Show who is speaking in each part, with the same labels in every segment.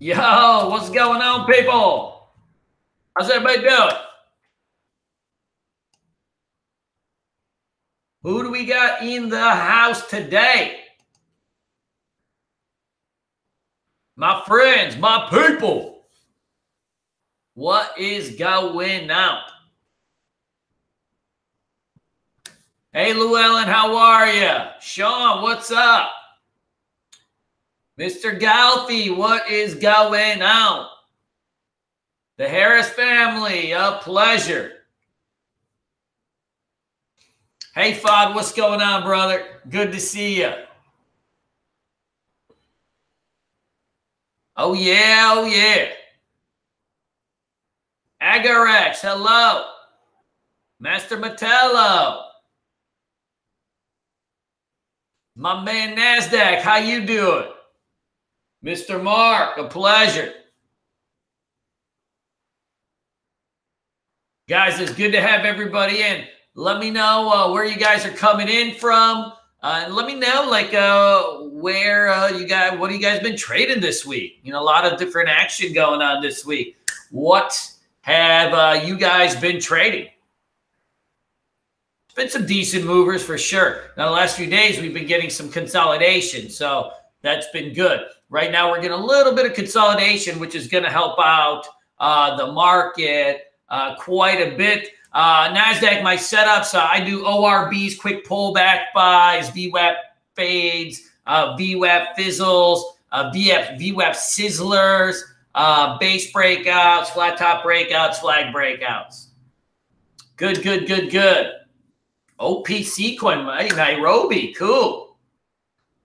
Speaker 1: Yo, what's going on, people? How's everybody doing? Who do we got in the house today? My friends, my people. What is going on? Hey, Llewellyn, how are you? Sean, what's up? Mr. Galfi, what is going on? The Harris family, a pleasure. Hey, Fod, what's going on, brother? Good to see you. Oh, yeah, oh, yeah. Agarex, hello. Master Metallo. My man NASDAQ, how you doing? Mr. Mark, a pleasure. Guys, it's good to have everybody in. Let me know where you guys are coming in from. And let me know, like, where you guys, what have you guys been trading this week? You know, a lot of different action going on this week. What have you guys been trading? It's been some decent movers for sure. Now, the last few days, we've been getting some consolidation. So that's been good. Right now, we're getting a little bit of consolidation, which is going to help out the market quite a bit. NASDAQ, my setups, I do ORBs, quick pullback buys, VWAP fades, VWAP fizzles, VWAP sizzlers, base breakouts, flat top breakouts, flag breakouts. Good, good, good, good. OPC coin, Nairobi, cool.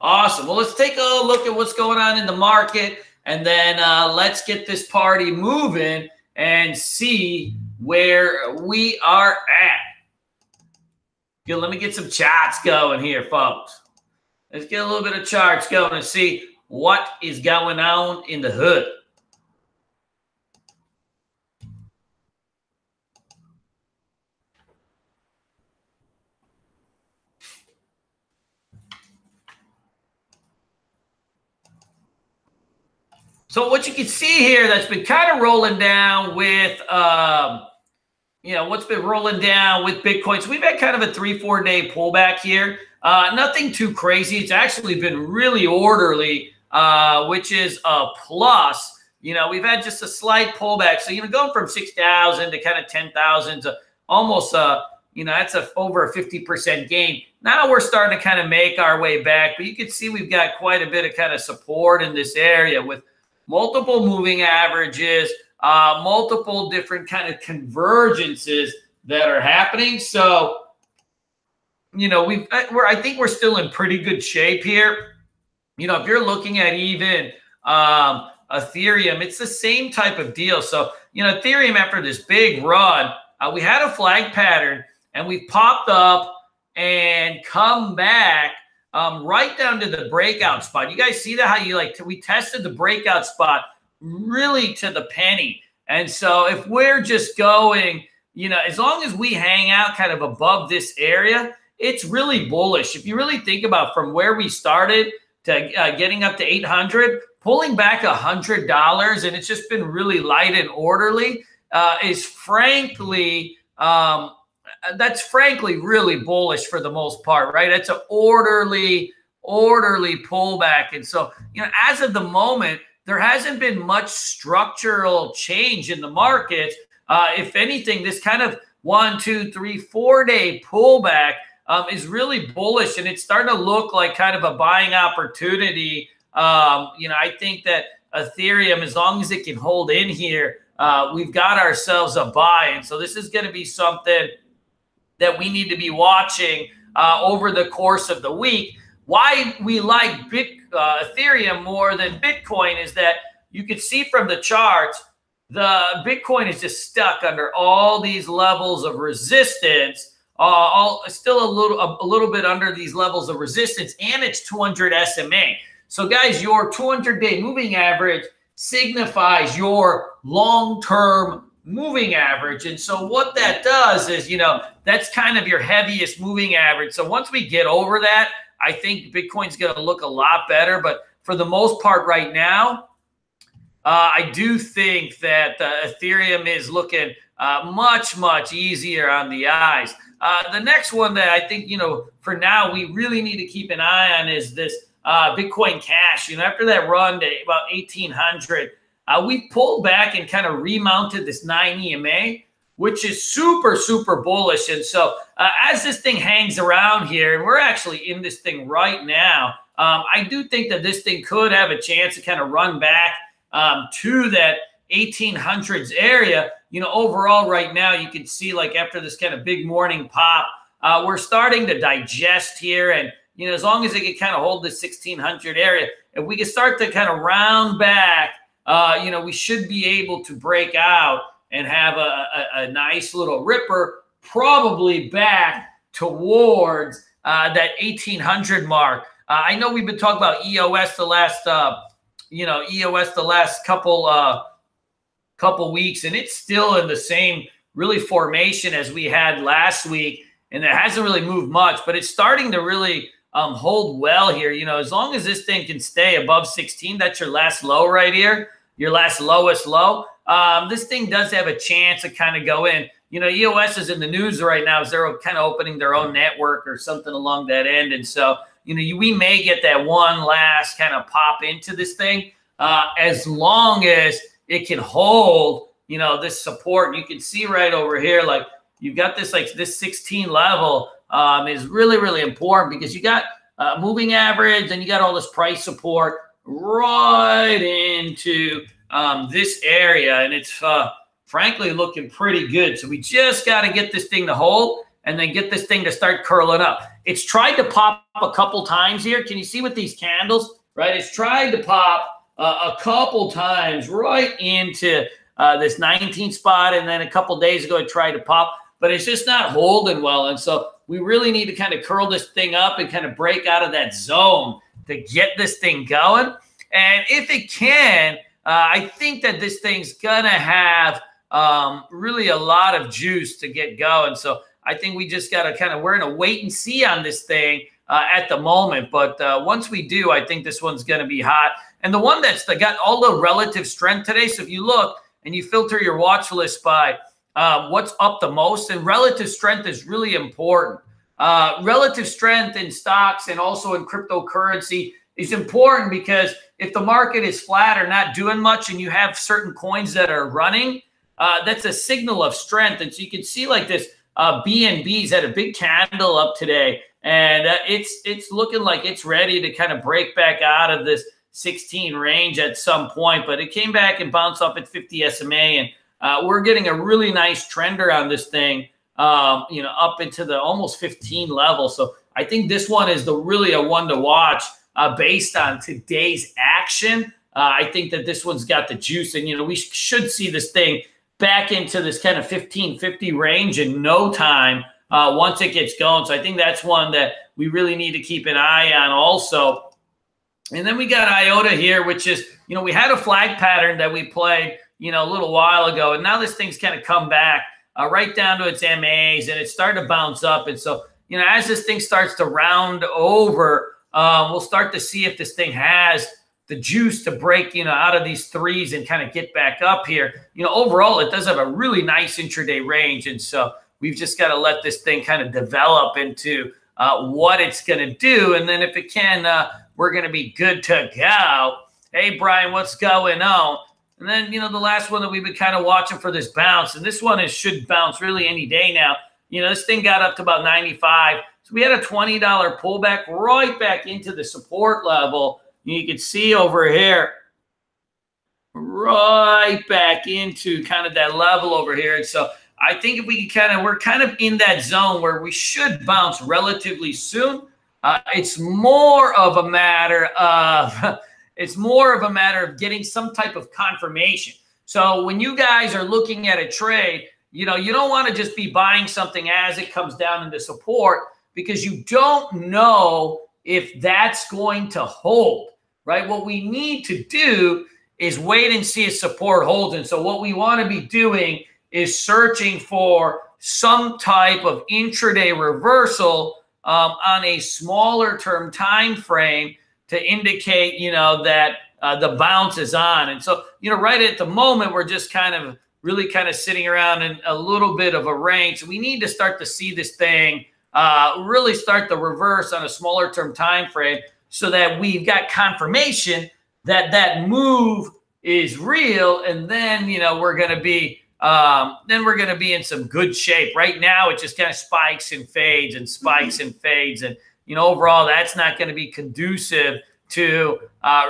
Speaker 1: Awesome. Well, let's take a look at what's going on in the market, and then let's get this party moving and see where we are at. Good, let me get some charts going here, folks. Let's get a little bit of charts going and see what is going on in the hood. So what you can see here that's been kind of rolling down with, you know, what's been rolling down with Bitcoin. So we've had kind of a 3-4 day pullback here. Nothing too crazy. It's actually been really orderly, which is a plus. You know, we've had just a slight pullback. So, you know, going from 6,000 to kind of 10,000 to almost, you know, that's over a 50% gain. Now we're starting to kind of make our way back. But you can see we've got quite a bit of kind of support in this area with multiple moving averages, multiple different kind of convergences that are happening. So, you know, I think we're still in pretty good shape here. You know, if you're looking at even Ethereum, it's the same type of deal. So, you know, Ethereum, after this big run, we had a flag pattern and we popped up and come back right down to the breakout spot. You guys see that, how you we tested the breakout spot really to the penny. And so if we're just going, you know, as long as we hang out kind of above this area, it's really bullish. If you really think about from where we started to getting up to 800, pulling back $100, and it's just been really light and orderly, is frankly, that's frankly really bullish for the most part, right? It's an orderly pullback. And so, you know, as of the moment, there hasn't been much structural change in the market. If anything, this kind of 1, 2, 3, 4 day pullback is really bullish, and it's starting to look like kind of a buying opportunity. You know, I think that Ethereum, as long as it can hold in here, we've got ourselves a buy. And so this is going to be something that we need to be watching over the course of the week. Why we like Ethereum more than Bitcoin is that you can see from the charts, the Bitcoin is just stuck under all these levels of resistance, still a little bit under these levels of resistance, and it's 200 SMA. So guys, your 200-day moving average signifies your long-term moving average. And so what that does is, you know, that's kind of your heaviest moving average. So once we get over that, I think Bitcoin's going to look a lot better. But for the most part right now, I do think that Ethereum is looking much, much easier on the eyes. The next one that I think, for now we really need to keep an eye on is this Bitcoin Cash. After that run to about 1,800, we pulled back and kind of remounted this 9 EMA, which is super, super bullish. And so as this thing hangs around here, and we're actually in this thing right now, I do think that this thing could have a chance to kind of run back to that 1800s area. Overall right now, you can see like after this kind of big morning pop, we're starting to digest here. And, as long as it can kind of hold this 1600 area, if we can start to kind of round back, we should be able to break out and have a nice little ripper, probably back towards that 1800 mark. I know we've been talking about EOS the last, EOS the last couple weeks, and it's still in the same really formation as we had last week, and it hasn't really moved much, but it's starting to really hold well here. As long as this thing can stay above 16, that's your last low right here, your last lowest low. This thing does have a chance to kind of go in. EOS is in the news right now as they're kind of opening their own network or something along that end. And so, we may get that one last kind of pop into this thing as long as it can hold, this support. And you can see right over here, like you've got this, like this 16 level is really, really important because you got moving average and you got all this price support right into this area. And it's frankly looking pretty good. So we just got to get this thing to hold and then get this thing to start curling up. It's tried to pop a couple times here. Can you see with these candles, right? It's tried to pop a couple times right into this 19 spot. And then a couple days ago, it tried to pop, but it's just not holding well. And so we really need to kind of curl this thing up and kind of break out of that zone to get this thing going. And if it can, I think that this thing's going to have really a lot of juice to get going. So I think we just got to kind of, we're in a wait and see on this thing at the moment. But once we do, I think this one's going to be hot. And the one that's got all the relative strength today. So if you look and you filter your watch list by what's up the most, and relative strength is really important. Relative strength in stocks and also in cryptocurrency is important because if the market is flat or not doing much and you have certain coins that are running, that's a signal of strength. And so you can see like this BNB's had a big candle up today, and it's looking like it's ready to kind of break back out of this 16 range at some point, but it came back and bounced off at 50 SMA, and we're getting a really nice trender on this thing, up into the almost 15 level. So I think this one is really a one to watch based on today's action. I think that this one's got the juice, and we should see this thing back into this kind of 1550 range in no time once it gets going. So I think that's one that we really need to keep an eye on also. And then we got IOTA here, which is, we had a flag pattern that we played, a little while ago. And now this thing's kind of come back right down to its MAs, and it's starting to bounce up. And so, as this thing starts to round over, we'll start to see if this thing has the juice to break, out of these threes and kind of get back up here. Overall, it does have a really nice intraday range. And so we've just got to let this thing kind of develop into what it's going to do. And then if it can, we're going to be good to go. Hey, Brian, what's going on? And then, the last one that we've been kind of watching for this bounce, and this one should bounce really any day now. This thing got up to about 95. So we had a $20 pullback right back into the support level. You can see over here, right back into kind of that level over here. And so I think if we can we're kind of in that zone where we should bounce relatively soon. It's more of a matter of getting some type of confirmation. So when you guys are looking at a trade, you don't want to just be buying something as it comes down into support, because you don't know if that's going to hold, right? What we need to do is wait and see if support holds. And so what we want to be doing is searching for some type of intraday reversal on a smaller term time frame to indicate, that the bounce is on. And so, right at the moment, we're just kind of really kind of sitting around in a little bit of a range. So we need to start to see this thing really start the reverse on a smaller term time frame so that we've got confirmation that that move is real. And then, we're going to be in some good shape. Right now, it just kind of spikes and fades and spikes and fades. And, overall, that's not going to be conducive to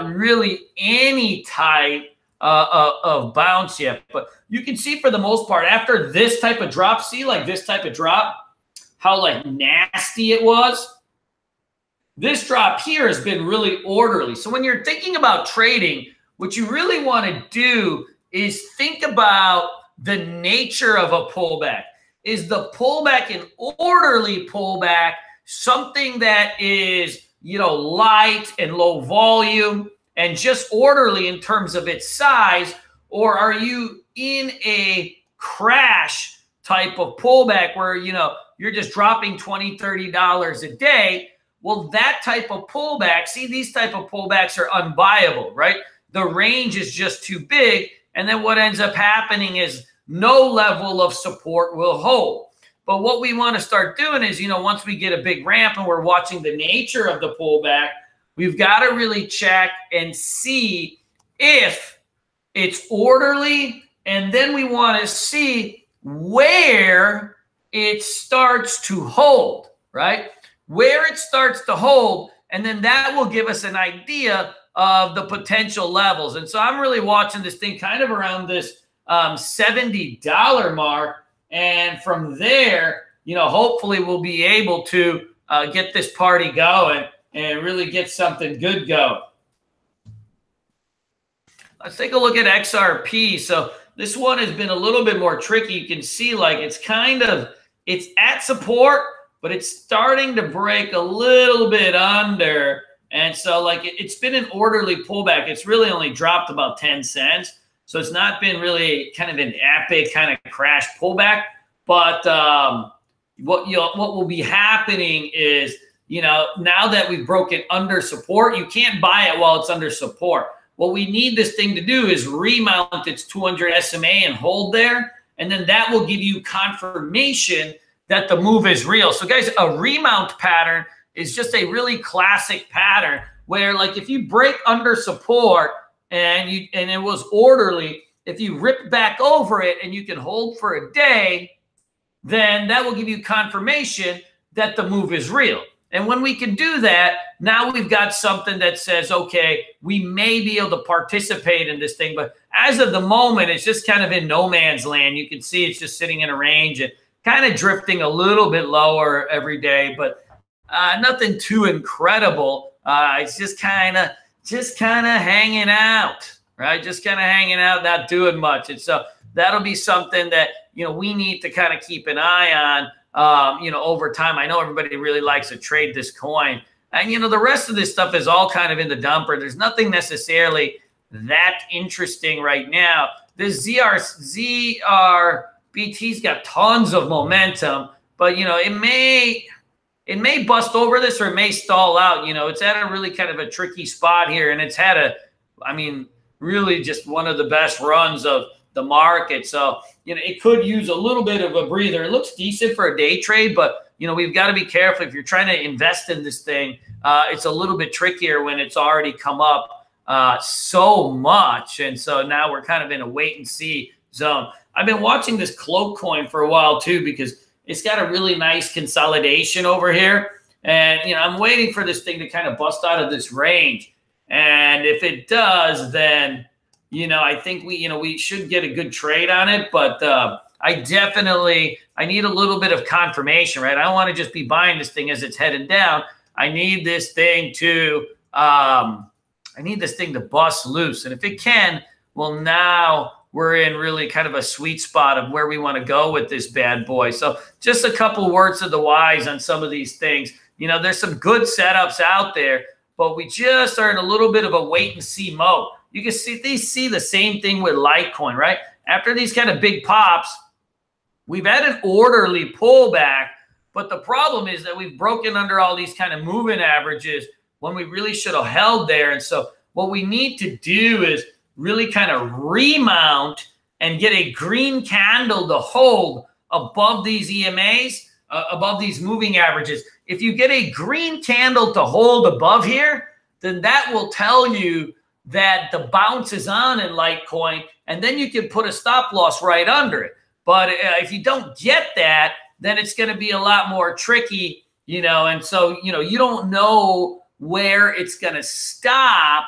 Speaker 1: really any type of bounce yet. But you can see for the most part, after this type of drop, see like this type of drop, how like nasty it was. This drop here has been really orderly. So when you're thinking about trading, what you really want to do is think about the nature of a pullback. Is the pullback an orderly pullback, something that is, light and low volume and just orderly in terms of its size? Or are you in a crash type of pullback where, you're just dropping $20, $30 a day? Well, that type of pullback, see, these type of pullbacks are unbuyable, right? The range is just too big. And then what ends up happening is no level of support will hold. But what we want to start doing is, once we get a big ramp and we're watching the nature of the pullback, we've got to really check and see if it's orderly. And then we want to see where it starts to hold, right? Where it starts to hold. And then that will give us an idea of the potential levels. And so I'm really watching this thing kind of around this $70 mark. And from there, hopefully we'll be able to get this party going and really get something good going. Let's take a look at XRP. So this one has been a little bit more tricky. You can see like it's at support, but it's starting to break a little bit under. And so like it's been an orderly pullback. It's really only dropped about 10 cents. So it's not been really kind of an epic kind of crash pullback. But what will be happening is, now that we've broken under support, you can't buy it while it's under support. What we need this thing to do is remount its 200 SMA and hold there. And then that will give you confirmation that the move is real. So guys, a remount pattern is just a really classic pattern where like if you break under support and it was orderly, if you rip back over it and you can hold for a day, then that will give you confirmation that the move is real. And when we can do that, now we've got something that says, okay, we may be able to participate in this thing. But as of the moment, it's just kind of in no man's land. You can see it's just sitting in a range and kind of drifting a little bit lower every day, but nothing too incredible. It's just kind of hanging out, right? Just kind of hanging out, not doing much. And so that'll be something that, we need to kind of keep an eye on, over time. I know everybody really likes to trade this coin. And, the rest of this stuff is all kind of in the dumper. There's nothing necessarily that interesting right now. This ZRBT's got tons of momentum, but, it may bust over this or it may stall out. It's at a really kind of a tricky spot here. And it's had really just one of the best runs of the market. So, it could use a little bit of a breather. It looks decent for a day trade, but, we've got to be careful. If you're trying to invest in this thing, it's a little bit trickier when it's already come up so much. And so now we're kind of in a wait and see zone. I've been watching this CwK coin for a while too, because it's got a really nice consolidation over here. And, I'm waiting for this thing to kind of bust out of this range. And if it does, then, I think we should get a good trade on it. But I need a little bit of confirmation, right? I don't want to just be buying this thing as it's heading down. I need this thing to bust loose. And if it can, well, now we're in really kind of a sweet spot of where we want to go with this bad boy. So just a couple words of the wise on some of these things. There's some good setups out there, but we just are in a little bit of a wait and see mode. You can see the same thing with Litecoin, right? After these kind of big pops, we've had an orderly pullback, but the problem is that we've broken under all these kind of moving averages when we really should have held there. And so what we need to do is really kind of remount and get a green candle to hold above these EMAs, above these moving averages. If you get a green candle to hold above here, then that will tell you that the bounce is on in Litecoin, and then you can put a stop loss right under it. But if you don't get that, then it's going to be a lot more tricky, you know, and so, you know, you don't know where it's going to stop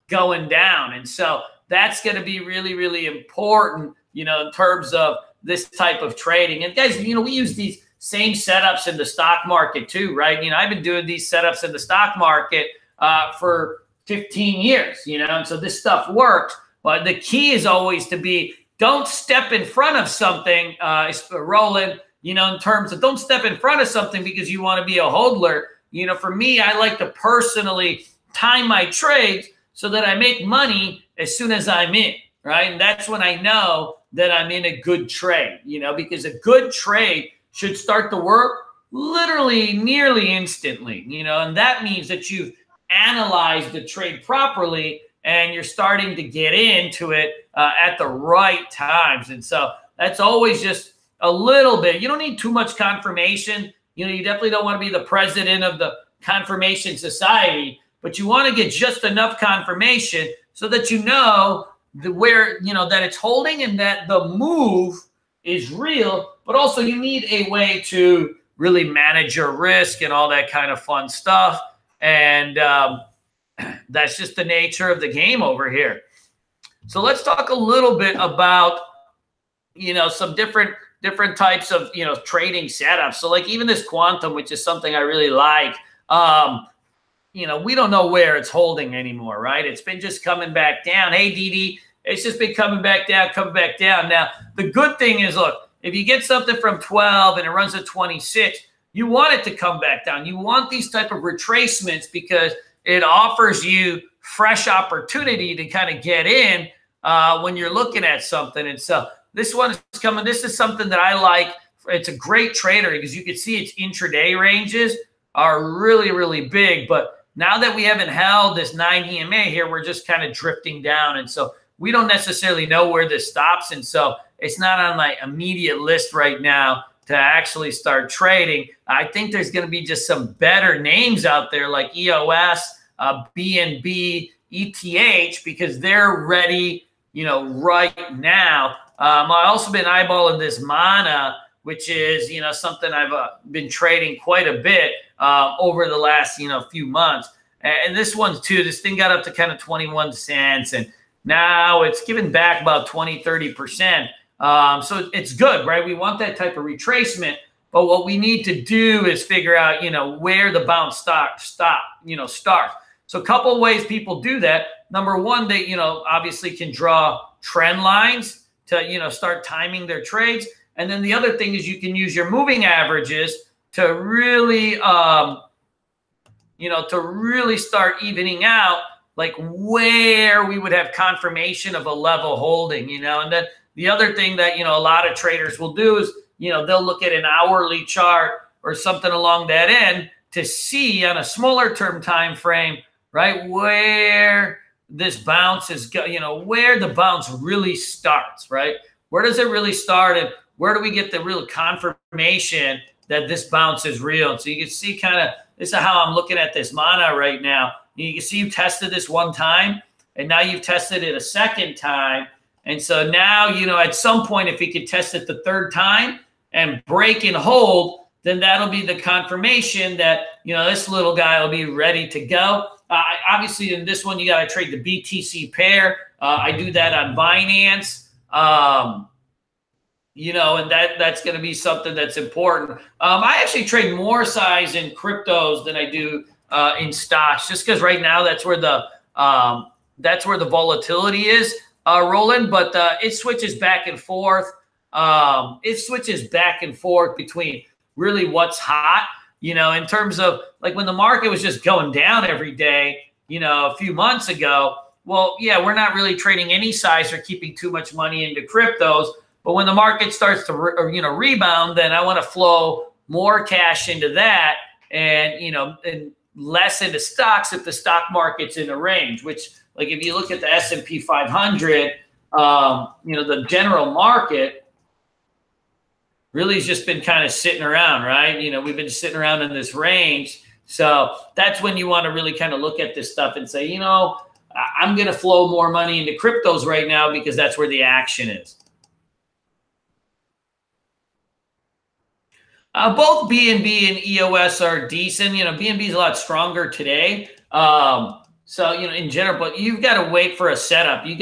Speaker 1: going down. And so that's going to be really, really important, you know, in terms of this type of trading. And guys, you know, we use these same setups in the stock market too, right? You know, I've been doing these setups in the stock market for 15 years, you know, and so this stuff works. But the key is always to be, don't step in front of something, Roland, you know, in terms of don't step in front of something because you want to be a hodler. You know, for me, I like to personally time my trades so that I make money as soon as I'm in, right? And that's when I know that I'm in a good trade, you know, because a good trade should start to work literally nearly instantly, you know, and that means that you've analyzed the trade properly and you're starting to get into it at the right times. And so that's always just a little bit. You don't need too much confirmation. You know, you definitely don't want to be the president of the confirmation society, but you want to get just enough confirmation so that you know where, you know, that it's holding and that the move is real, but also you need a way to really manage your risk and all that kind of fun stuff. And that's just the nature of the game over here. So let's talk a little bit about, you know, some different types of, you know, trading setups. So like even this quantum, which is something I really like, you know, we don't know where it's holding anymore, right? It's been just coming back down. Hey, Didi, it's just been coming back down, coming back down. Now, the good thing is, look, if you get something from 12 and it runs at 26, you want it to come back down. You want these type of retracements because it offers you fresh opportunity to kind of get in when you're looking at something. And so this one is coming. This is something that I like. It's a great trader because you can see its intraday ranges are really, really big. But now that we haven't held this 9 EMA here, we're just kind of drifting down. And so we don't necessarily know where this stops. And so it's not on my immediate list right now to actually start trading. I think there's going to be just some better names out there like EOS, BNB, ETH, because they're ready, you know, right now. I've also been eyeballing this MANA, which is, you know, something I've been trading quite a bit over the last, you know, few months. And this one too, this thing got up to kind of 21 cents and now it's given back about 20, 30%. So it's good, right? We want that type of retracement, but what we need to do is figure out, you know, where the bounce starts. So a couple of ways people do that. Number one, they, you know, obviously can draw trend lines to, you know, start timing their trades. And then the other thing is you can use your moving averages to really, you know, to really start evening out like where we would have confirmation of a level holding, you know. And then the other thing that, you know, a lot of traders will do is, you know, they'll look at an hourly chart or something along that end to see on a smaller term time frame, right, where this bounce is, you know, where the bounce really starts, right? Where does it really start and where do we get the real confirmation that this bounce is real? And so you can see kind of, this is how I'm looking at this MANA right now. You can see you tested this one time and now you've tested it a second time. And so now, you know, at some point, if we could test it the third time and break and hold, then that'll be the confirmation that, you know, this little guy will be ready to go. Obviously, in this one, you got to trade the BTC pair. I do that on Binance, you know, and that's going to be something that's important. I actually trade more size in cryptos than I do in stocks, just because right now that's where the volatility is. Roland, but it switches back and forth. It switches back and forth between really what's hot, you know, in terms of like when the market was just going down every day, you know, a few months ago. Well, yeah, we're not really trading any size or keeping too much money into cryptos. But when the market starts to, you know, rebound, then I want to flow more cash into that and, you know, and less into stocks if the stock market's in a range, which, like, if you look at the S&P 500, the general market really has just been kind of sitting around, right? We've been sitting around in this range. So that's when you want to really kind of look at this stuff and say, I'm going to flow more money into cryptos right now because that's where the action is. Both BNB and EOS are decent. BNB is a lot stronger today. So, in general, but you've got to wait for a setup. You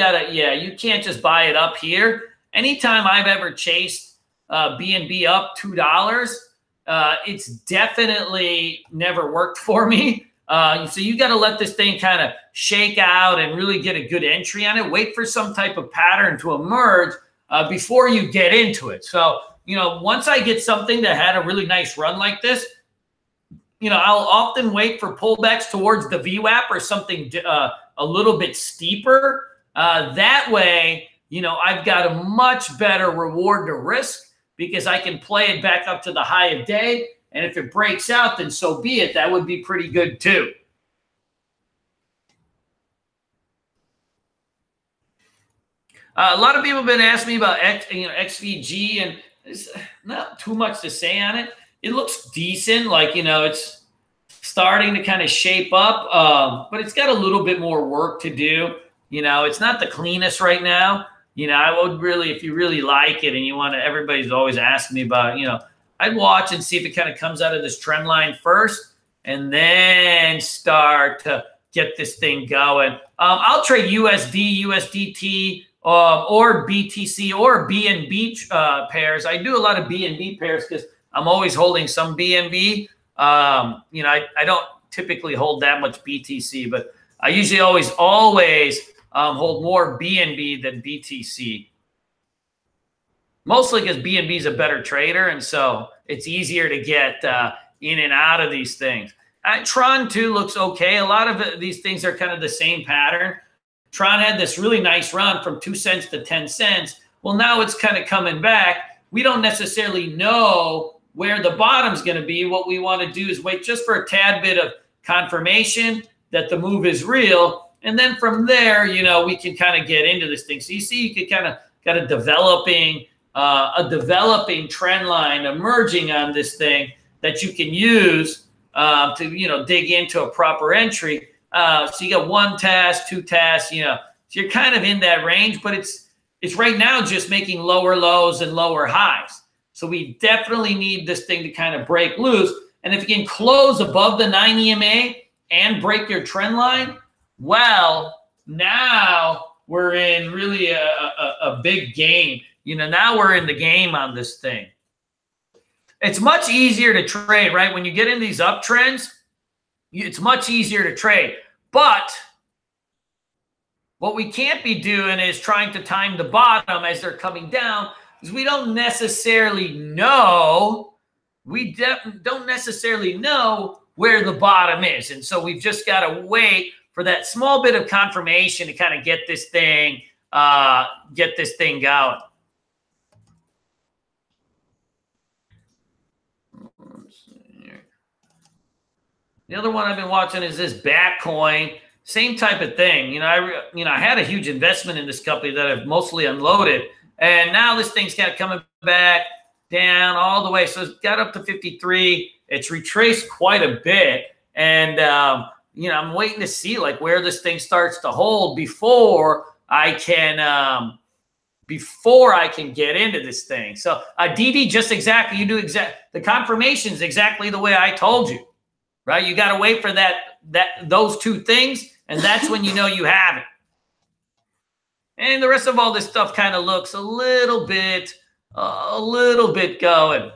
Speaker 1: can't just buy it up here. Anytime I've ever chased BNB up $2, it's definitely never worked for me. So you got to let this thing kind of shake out and really get a good entry on it. Wait for some type of pattern to emerge before you get into it. So, once I get something that had a really nice run like this, I'll often wait for pullbacks towards the VWAP or something a little bit steeper. That way, I've got a much better reward to risk because I can play it back up to the high of day. And if it breaks out, then so be it. That would be pretty good too. A lot of people have been asking me about XVG, and there's not too much to say on it. It looks decent, like, it's starting to kind of shape up, but it's got a little bit more work to do. It's not the cleanest right now. I would really, if you really like it and you want to, everybody's always asking me about, I'd watch and see if it kind of comes out of this trend line first and then start to get this thing going. I'll trade USD, USDT, or BTC or BNB pairs. I do a lot of BNB pairs because I'm always holding some BNB. I don't typically hold that much BTC, but I usually always hold more BNB than BTC. Mostly because BNB is a better trader, and so it's easier to get in and out of these things. Tron too looks okay. A lot of these things are kind of the same pattern. Tron had this really nice run from 2 cents to 10 cents. Well, now it's kind of coming back. We don't necessarily know where the bottom's going to be. What we want to do is wait just for a tad bit of confirmation that the move is real. And then from there, we can kind of get into this thing. So you see, you can kind of got a developing trend line emerging on this thing that you can use to, dig into a proper entry. So you got one task, two tasks, so you're kind of in that range, but it's right now just making lower lows and lower highs. So we definitely need this thing to kind of break loose. And if you can close above the 9 EMA and break your trend line, well, now we're in really a big game. Now we're in the game on this thing. It's much easier to trade, right? When you get in these uptrends, it's much easier to trade. But what we can't be doing is trying to time the bottom as they're coming down, because we don't necessarily know. We don't necessarily know where the bottom is. And so we've just got to wait for that small bit of confirmation to kind of get this thing going. The other one I've been watching is this Batcoin. Same type of thing. I had a huge investment in this company that I've mostly unloaded, and now this thing's kind of coming back down all the way. So it's got up to 53. It's retraced quite a bit, and I'm waiting to see like where this thing starts to hold before I can get into this thing. So DD, just exactly, the confirmation is exactly the way I told you. Right, you got to wait for those two things, and that's when you know you have it. And the rest of all this stuff kind of looks a little bit going.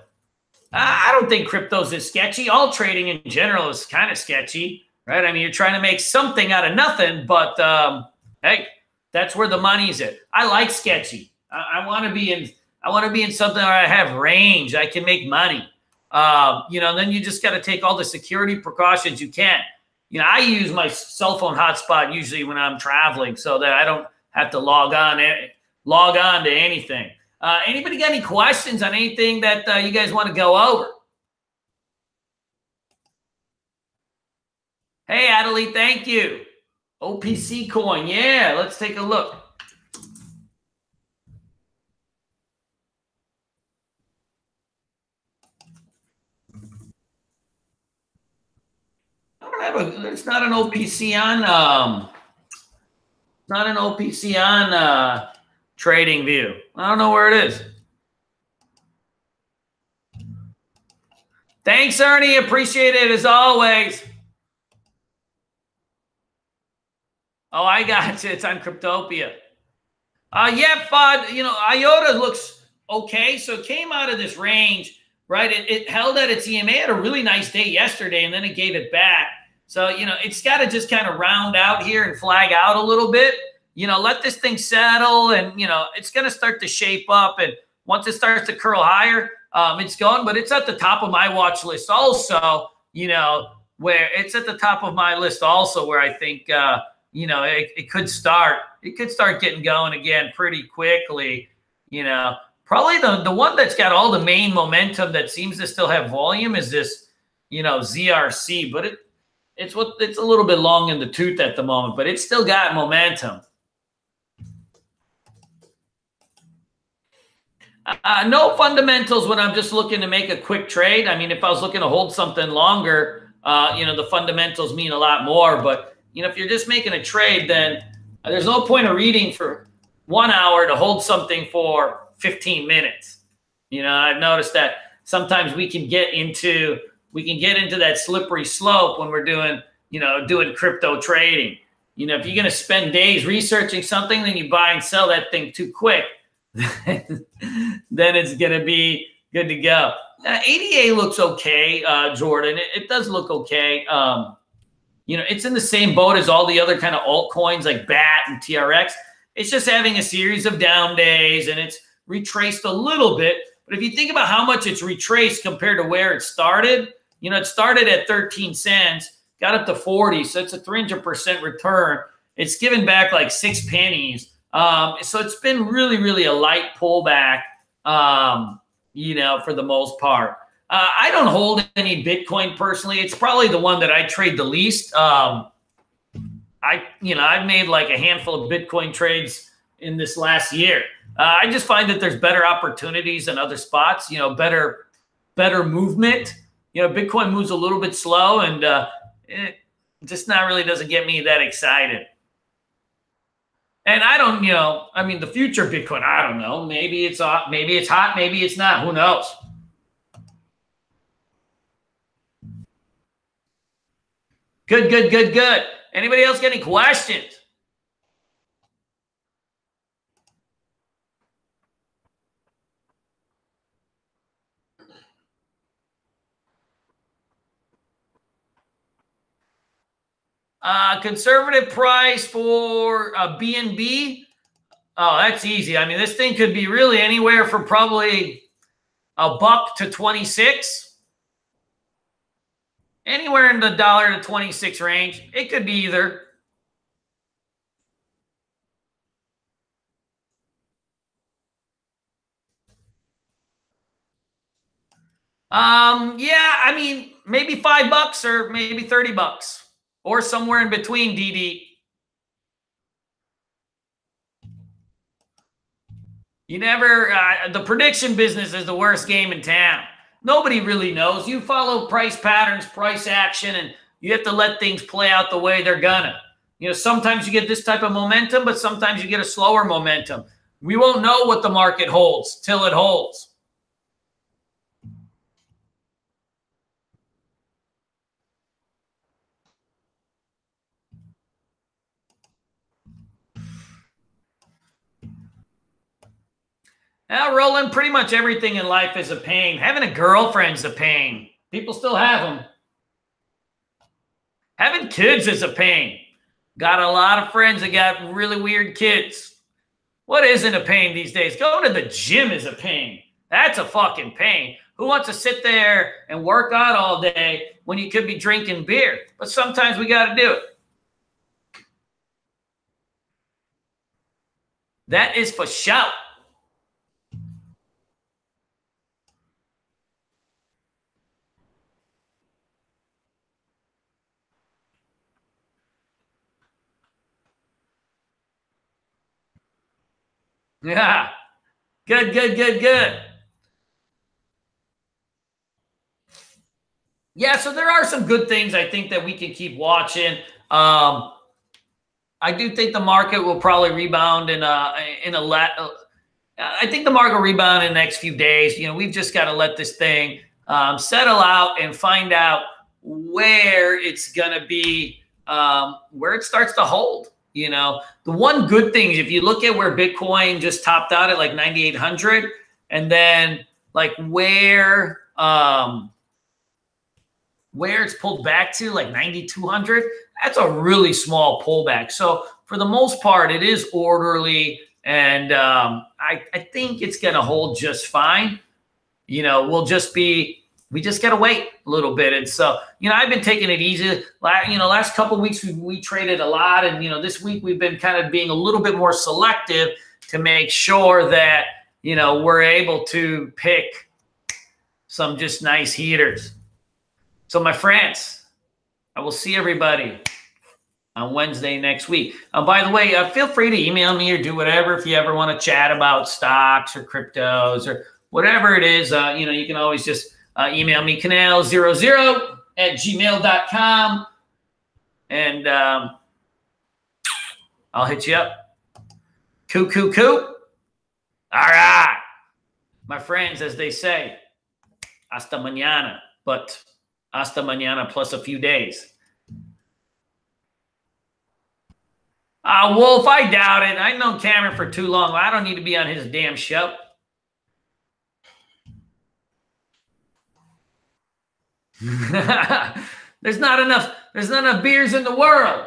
Speaker 1: I don't think cryptos is sketchy. All trading in general is kind of sketchy, right? I mean, you're trying to make something out of nothing, but hey, that's where the money's at. I like sketchy. I want to be in something where I have range. I can make money. Then you just got to take all the security precautions you can. I use my cell phone hotspot usually when I'm traveling so that I don't have to log on to anything. Anybody got any questions on anything that you guys want to go over? Hey, Adelie, thank you. OPC coin. Yeah, let's take a look. I don't have a, there's not an OPC on, not an OPC on trading view. I don't know where it is. Thanks, Ernie. Appreciate it as always. Oh, I got you. It's on Cryptopia. Yeah, FUD, you know, IOTA looks okay. So it came out of this range, right? It held at its EMA, had a really nice day yesterday, and then it gave it back. So, you know, it's got to just kind of round out here and flag out a little bit. You know, let this thing settle, and, you know, it's going to start to shape up. And once it starts to curl higher, it's going. But it's at the top of my watch list also, you know, where it's at the top of my list also where I think, you know, it could start getting going again pretty quickly. You know, probably the one that's got all the main momentum that seems to still have volume is this, you know, ZRC, but it's a little bit long in the tooth at the moment, but it's still got momentum. No fundamentals when I'm just looking to make a quick trade. I mean, if I was looking to hold something longer, you know, the fundamentals mean a lot more. But, you know, if you're just making a trade, then there's no point of reading for 1 hour to hold something for 15 minutes. You know, I've noticed that sometimes we can get into that slippery slope when we're doing, you know, doing crypto trading. You know, if you're going to spend days researching something, then you buy and sell that thing too quick. Then it's going to be good to go. ADA looks okay, Jordan. It does look okay. You know, it's in the same boat as all the other kind of altcoins like BAT and TRX. It's just having a series of down days, and it's retraced a little bit. But if you think about how much it's retraced compared to where it started, you know, it started at 13 cents, got up to 40. So it's a 300% return. It's given back like 6 pennies. So it's been really, really a light pullback, you know, for the most part. I don't hold any Bitcoin personally. It's probably the one that I trade the least. I've made like a handful of Bitcoin trades in this last year. I just find that there's better opportunities in other spots, you know, better movement. You know, Bitcoin moves a little bit slow, and it just not really doesn't get me that excited. And I don't, you know, I mean, the future of Bitcoin, I don't know. Maybe it's hot, maybe it's not. Who knows? Good. Anybody else got any questions? Conservative price for BNB. Oh, that's easy. I mean, this thing could be really anywhere from probably $1 to 26. Anywhere in the $1 to 26 range. It could be either. Yeah, I mean, maybe $5 or maybe $30 or somewhere in between, DD. You never, the prediction business is the worst game in town. Nobody really knows. You follow price patterns, price action, and you have to let things play out the way they're gonna. You know, sometimes you get this type of momentum, but sometimes you get a slower momentum. We won't know what the market holds till it holds. Now, Roland, pretty much everything in life is a pain. Having a girlfriend's a pain. People still have them. Having kids is a pain. Got a lot of friends that got really weird kids. What isn't a pain these days? Going to the gym is a pain. That's a fucking pain. Who wants to sit there and work out all day when you could be drinking beer? But sometimes we got to do it. That is for sure. Yeah. Good, good, good, good. Yeah, so there are some good things I think that we can keep watching. I do think the market will probably rebound I think the market will rebound in the next few days. You know, we've just got to let this thing settle out and find out where it's going to be, where it starts to hold. You know, the one good thing is if you look at where Bitcoin just topped out at like 9,800, and then like where it's pulled back to like 9,200, that's a really small pullback. So for the most part, it is orderly, and I think it's going to hold just fine. You know, we just got to wait a little bit. And so, you know, I've been taking it easy. Last couple of weeks we traded a lot, and you know, this week we've been kind of being a little bit more selective to make sure that, you know, we're able to pick some just nice heaters. So my friends, I will see everybody on Wednesday next week. By the way, feel free to email me or do whatever if you ever want to chat about stocks or cryptos or whatever it is. You know, you can always just email me, canal00@gmail.com, and I'll hit you up. QwK. All right. My friends, as they say, hasta mañana, but hasta mañana plus a few days. Wolf, I doubt it. I've known Cameron for too long. I don't need to be on his damn show. There's not enough beers in the world.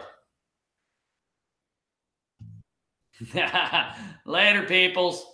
Speaker 1: Later, peoples.